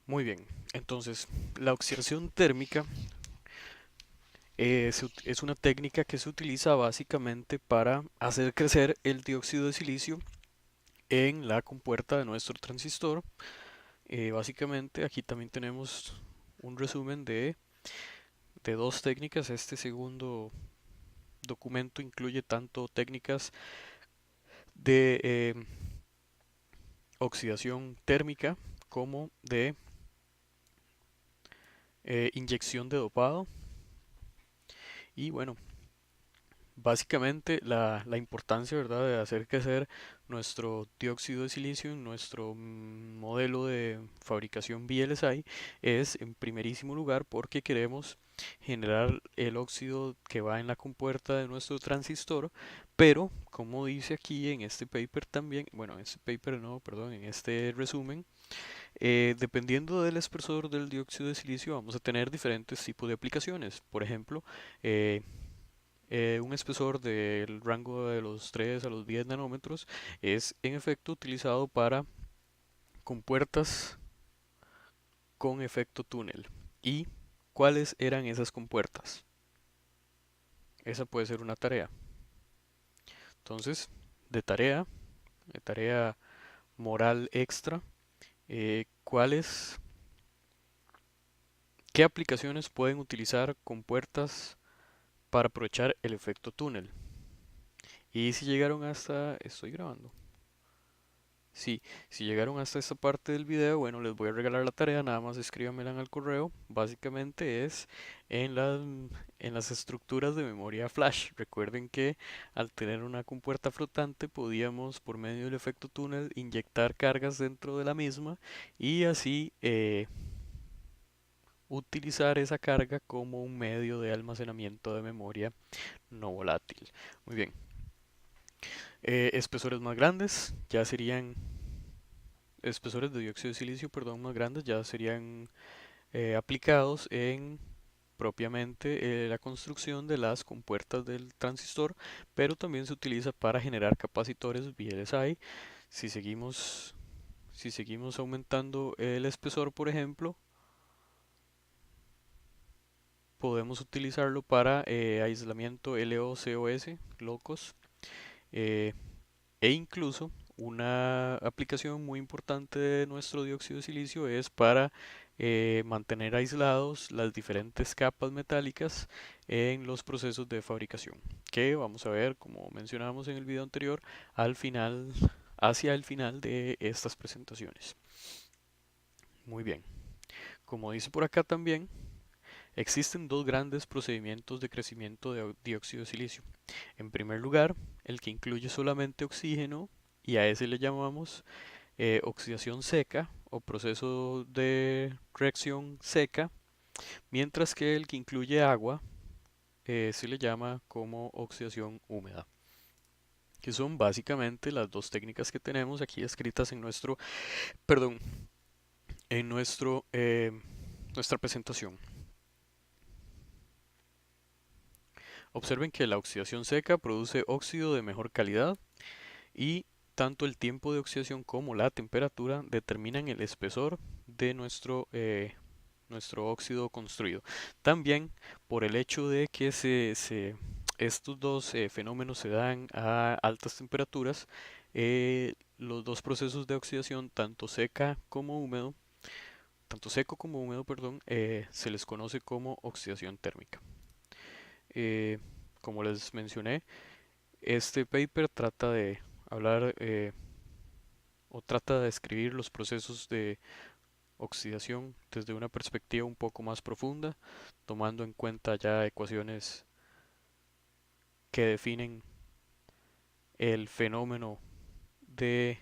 Muy bien, entonces la oxidación térmica es una técnica que se utiliza básicamente para hacer crecer el dióxido de silicio en la compuerta de nuestro transistor. Básicamente aquí también tenemos un resumen de dos técnicas. Este segundo documento incluye tanto técnicas de oxidación térmica como de inyección de dopado. Y bueno, básicamente la importancia, ¿verdad?, de hacer crecer nuestro dióxido de silicio en nuestro modelo de fabricación VLSI es en primerísimo lugar porque queremos generar el óxido que va en la compuerta de nuestro transistor, pero como dice aquí en este paper también, bueno, en este paper no, perdón, en este resumen, dependiendo del espesor del dióxido de silicio vamos a tener diferentes tipos de aplicaciones. Por ejemplo, eh, un espesor del rango de los 3 a los 10 nanómetros es en efecto utilizado para compuertas con efecto túnel. ¿Y cuáles eran esas compuertas? Esa puede ser una tarea. Entonces, de tarea, de tarea moral extra, ¿cuáles, qué aplicaciones pueden utilizar compuertas para aprovechar el efecto túnel? Y si llegaron hasta, estoy grabando. Sí, si llegaron hasta esta parte del video, bueno, les voy a regalar la tarea, nada más escríbanmela en el correo. Básicamente es en las estructuras de memoria flash. Recuerden que al tener una compuerta flotante podíamos, por medio del efecto túnel, inyectar cargas dentro de la misma y así utilizar esa carga como un medio de almacenamiento de memoria no volátil. Muy bien. Espesores más grandes ya serían espesores de dióxido de silicio, perdón, más grandes ya serían aplicados en propiamente la construcción de las compuertas del transistor, pero también se utiliza para generar capacitores VLSI. Si seguimos, si seguimos aumentando el espesor, por ejemplo, podemos utilizarlo para aislamiento LO-COS, locos, eh, e incluso una aplicación muy importante de nuestro dióxido de silicio es para mantener aislados las diferentes capas metálicas en los procesos de fabricación, que vamos a ver, como mencionábamos en el video anterior, al final, hacia el final de estas presentaciones. Muy bien, como dice por acá también, existen dos grandes procedimientos de crecimiento de dióxido de silicio. En primer lugar, el que incluye solamente oxígeno y a ese le llamamos oxidación seca o proceso de reacción seca, mientras que el que incluye agua se le llama como oxidación húmeda, que son básicamente las dos técnicas que tenemos aquí escritas en nuestro, perdón, en nuestra presentación. Observen que la oxidación seca produce óxido de mejor calidad y tanto el tiempo de oxidación como la temperatura determinan el espesor de nuestro óxido construido. También por el hecho de que estos dos fenómenos se dan a altas temperaturas, los dos procesos de oxidación, tanto seco como húmedo, perdón, se les conoce como oxidación térmica. Eh, como les mencioné, este paper trata de hablar o trata de describir los procesos de oxidación desde una perspectiva un poco más profunda, tomando en cuenta ya ecuaciones que definen el fenómeno de,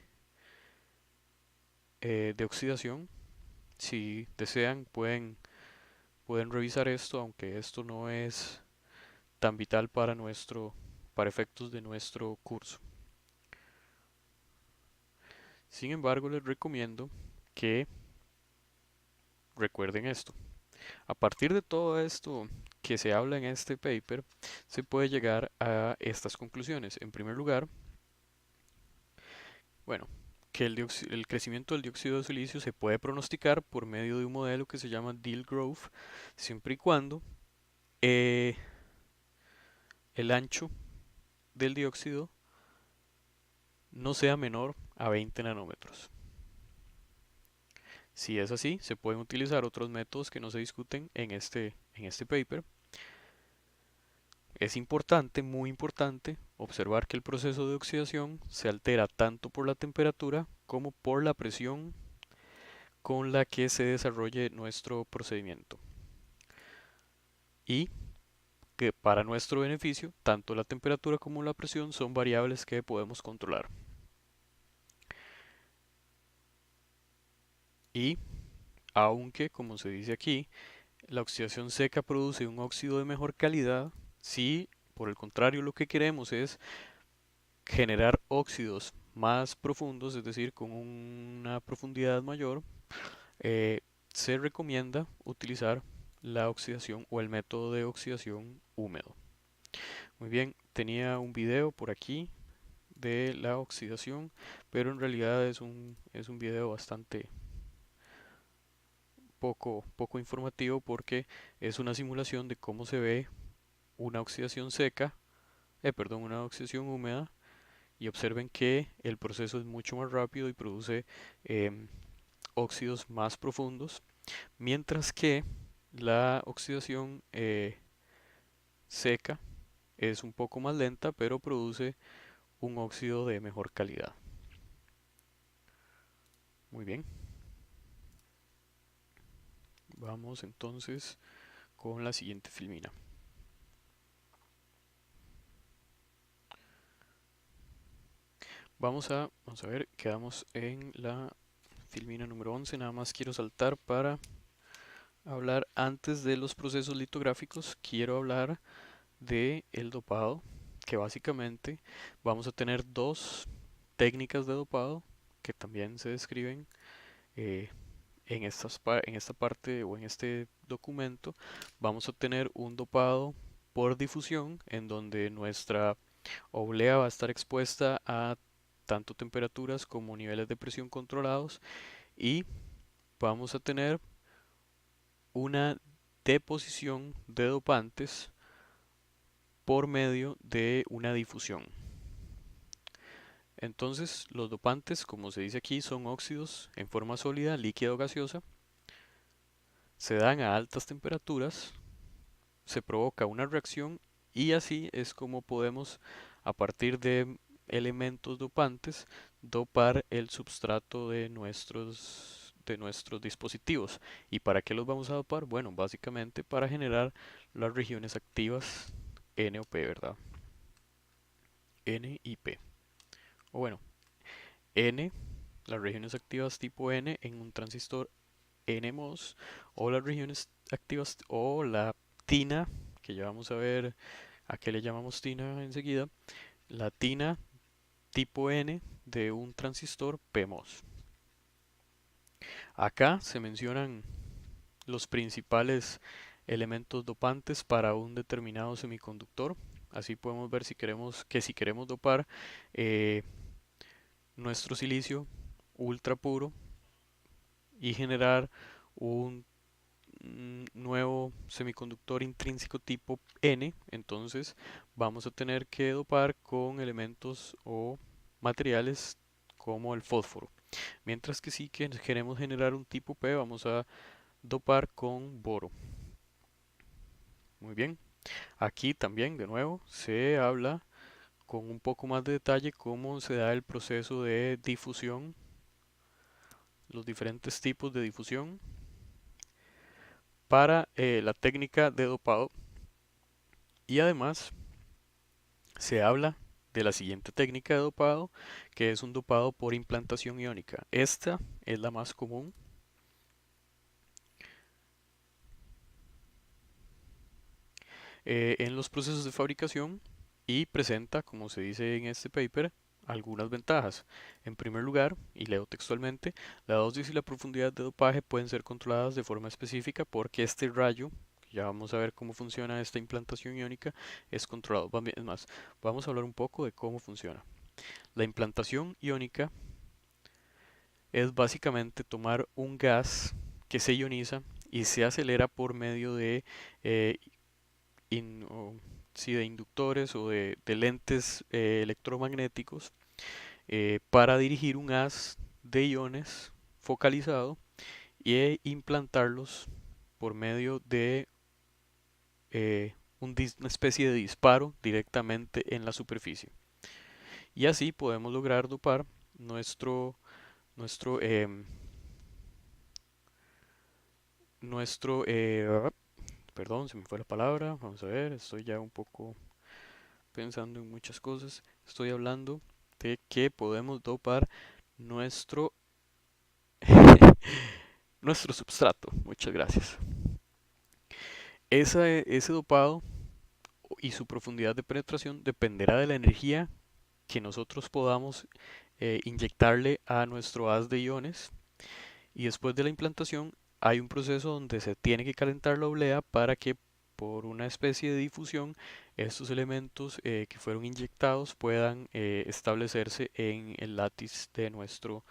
de oxidación. Si desean, pueden revisar esto, aunque esto no es tan vital para efectos de nuestro curso. Sin embargo, les recomiendo que recuerden esto. A partir de todo esto que se habla en este paper, se puede llegar a estas conclusiones. En primer lugar, bueno, que el crecimiento del dióxido de silicio se puede pronosticar por medio de un modelo que se llama Deal-Grove, siempre y cuando eh, el ancho del dióxido no sea menor a 20 nanómetros. Si es así, se pueden utilizar otros métodos que no se discuten en este paper. Es importante, muy importante, observar que el proceso de oxidación se altera tanto por la temperatura como por la presión con la que se desarrolle nuestro procedimiento. Y que para nuestro beneficio, tanto la temperatura como la presión son variables que podemos controlar. Y aunque, como se dice aquí, la oxidación seca produce un óxido de mejor calidad, si por el contrario lo que queremos es generar óxidos más profundos, es decir, con una profundidad mayor, eh, se recomienda utilizar la oxidación o el método de oxidación húmedo. Muy bien, tenía un video por aquí de la oxidación, pero en realidad es un video bastante poco informativo porque es una simulación de cómo se ve una oxidación seca, perdón, una oxidación húmeda, y observen que el proceso es mucho más rápido y produce em, óxidos más profundos, mientras que la oxidación seca es un poco más lenta, pero produce un óxido de mejor calidad. Muy bien, vamos entonces con la siguiente filmina. Vamos a ver, quedamos en la filmina número 11. Nada más quiero saltar para hablar antes de los procesos litográficos. Quiero hablar de el dopado, que básicamente vamos a tener dos técnicas de dopado que también se describen eh, en esta parte o en este documento. Vamos a tener un dopado por difusión, en donde nuestra oblea va a estar expuesta a tanto temperaturas como niveles de presión controlados, y vamos a tener una deposición de dopantes por medio de una difusión. Entonces, los dopantes, como se dice aquí, son óxidos en forma sólida, líquida o gaseosa. Se dan a altas temperaturas, se provoca una reacción y así es como podemos, a partir de elementos dopantes, dopar el substrato de nuestros dispositivos. ¿Y para qué los vamos a dopar? Bueno, básicamente para generar las regiones activas N o P, ¿verdad? N y P. O bueno, N, las regiones activas tipo N en un transistor NMOS, o las regiones activas o la tina, que ya vamos a ver a qué le llamamos tina enseguida, la tina tipo N de un transistor PMOS. Acá se mencionan los principales elementos dopantes para un determinado semiconductor. Así podemos ver si queremos dopar eh, nuestro silicio ultra puro y generar un nuevo semiconductor intrínseco tipo N, entonces vamos a tener que dopar con elementos o materiales como el fósforo. Mientras que si queremos generar un tipo P, vamos a dopar con boro. Muy bien, aquí también de nuevo se habla con un poco más de detalle cómo se da el proceso de difusión, los diferentes tipos de difusión para la técnica de dopado, y además se habla de la siguiente técnica de dopado, que es un dopado por implantación iónica. Esta es la más común. En los procesos de fabricación y presenta, como se dice en este paper, algunas ventajas. En primer lugar, y leo textualmente, la dosis y la profundidad de dopaje pueden ser controladas de forma específica porque este rayo, que ya vamos a ver cómo funciona esta implantación iónica, es controlado. Es más, vamos a hablar un poco de cómo funciona. La implantación iónica es básicamente tomar un gas que se ioniza y se acelera por medio de, eh, in- o, sí, de inductores o de lentes electromagnéticos para dirigir un haz de iones focalizado e implantarlos por medio de una especie de disparo directamente en la superficie. Y así podemos lograr dopar nuestro, nuestro, em, nuestro, perdón, se me fue la palabra, vamos a ver, estoy ya un poco pensando en muchas cosas. Estoy hablando de que podemos dopar nuestro, nuestro substrato. Muchas gracias. Ese dopado y su profundidad de penetración dependerá de la energía que nosotros podamos inyectarle a nuestro haz de iones. Y después de la implantación hay un proceso donde se tiene que calentar la oblea para que por una especie de difusión estos elementos que fueron inyectados puedan establecerse en el látiz de nuestro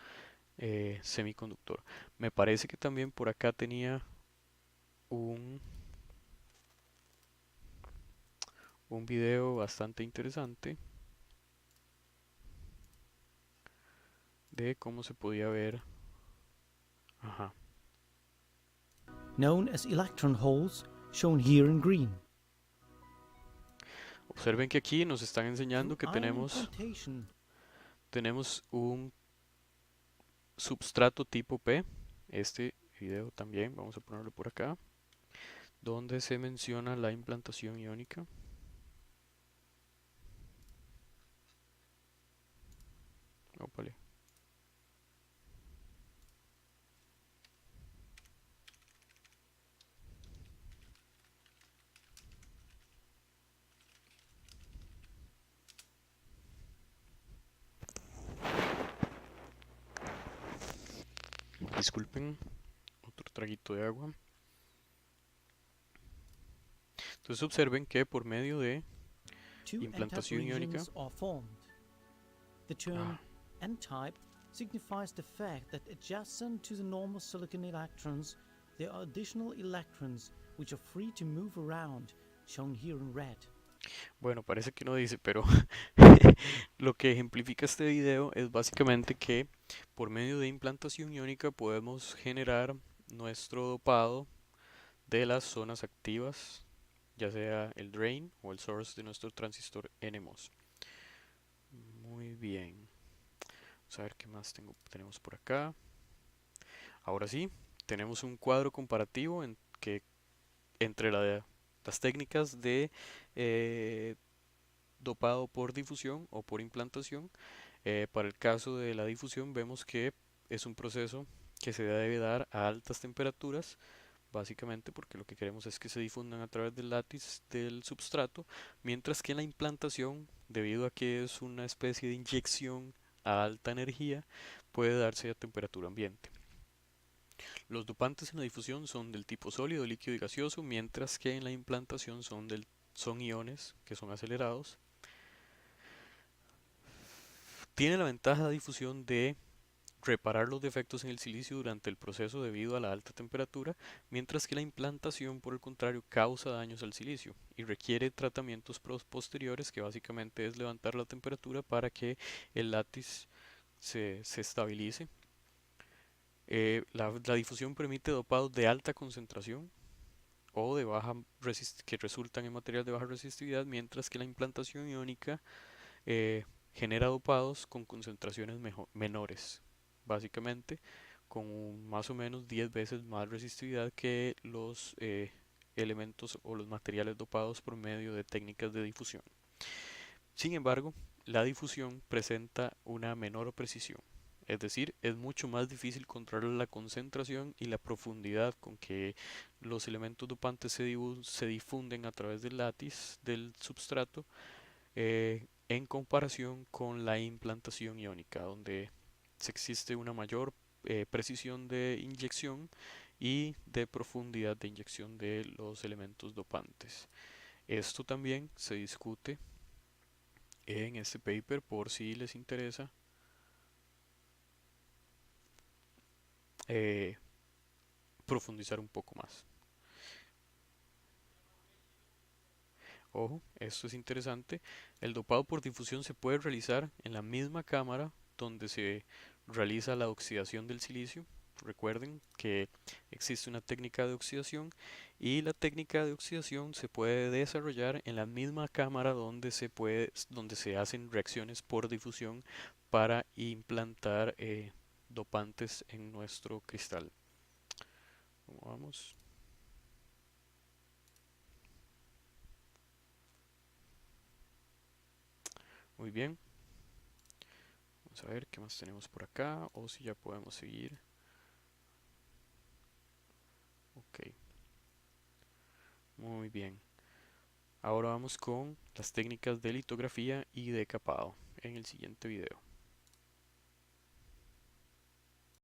semiconductor. Me parece que también por acá tenía un, un video bastante interesante de cómo se podía ver. Ajá. Known as electron holes, shown here in green. Observen que aquí nos están Through enseñando que ion tenemos, implantation, tenemos un substrato tipo P. Este video también, vamos a ponerlo por acá, donde se menciona la implantación iónica. Ópale. Disculpen, otro traguito de agua. Entonces observen que por medio de two n-type implantación iónica, regions are formed. The term ah, n-type signifies the fact that adjacent to the normal silicon electrons, there are additional electrons which are free to move around, shown here in red. bueno, parece que no dice, pero lo que ejemplifica este video es básicamente que por medio de implantación iónica podemos generar nuestro dopado de las zonas activas, ya sea el drain o el source de nuestro transistor NMOS. Muy bien. Vamos a ver qué más tenemos por acá. Ahora sí, tenemos un cuadro comparativo entre las técnicas de eh, dopado por difusión o por implantación. Para el caso de la difusión vemos que es un proceso que se debe dar a altas temperaturas, básicamente porque lo que queremos es que se difundan a través del látiz del substrato, mientras que en la implantación, debido a que es una especie de inyección a alta energía, puede darse a temperatura ambiente. Los dopantes en la difusión son del tipo sólido, líquido y gaseoso, mientras que en la implantación son iones que son acelerados. Tiene la ventaja de difusión de reparar los defectos en el silicio durante el proceso debido a la alta temperatura, mientras que la implantación, por el contrario, causa daños al silicio y requiere tratamientos posteriores, que básicamente es levantar la temperatura para que el látiz se estabilice. La difusión permite dopados de alta concentración o de que resultan en material de baja resistividad, mientras que la implantación iónica genera dopados con concentraciones menores, básicamente con más o menos 10 veces más resistividad que los elementos o los materiales dopados por medio de técnicas de difusión. Sin embargo, la difusión presenta una menor precisión, es decir, es mucho más difícil controlar la concentración y la profundidad con que los elementos dopantes se difunden a través del látiz del substrato en comparación con la implantación iónica, donde se existe una mayor precisión de inyección y de profundidad de inyección de los elementos dopantes. Esto también se discute en este paper por si les interesa. eh, profundizar un poco más. Ojo, esto es interesante. El dopado por difusión se puede realizar en la misma cámara donde se realiza la oxidación del silicio. Recuerden que existe una técnica de oxidación y la técnica de oxidación se puede desarrollar en la misma cámara donde se hacen reacciones por difusión para implantar dopantes en nuestro cristal. Vamos. Muy bien. Vamos a ver qué más tenemos por acá o si ya podemos seguir. Ok, muy bien. Ahora vamos con las técnicas de litografía y decapado en el siguiente video.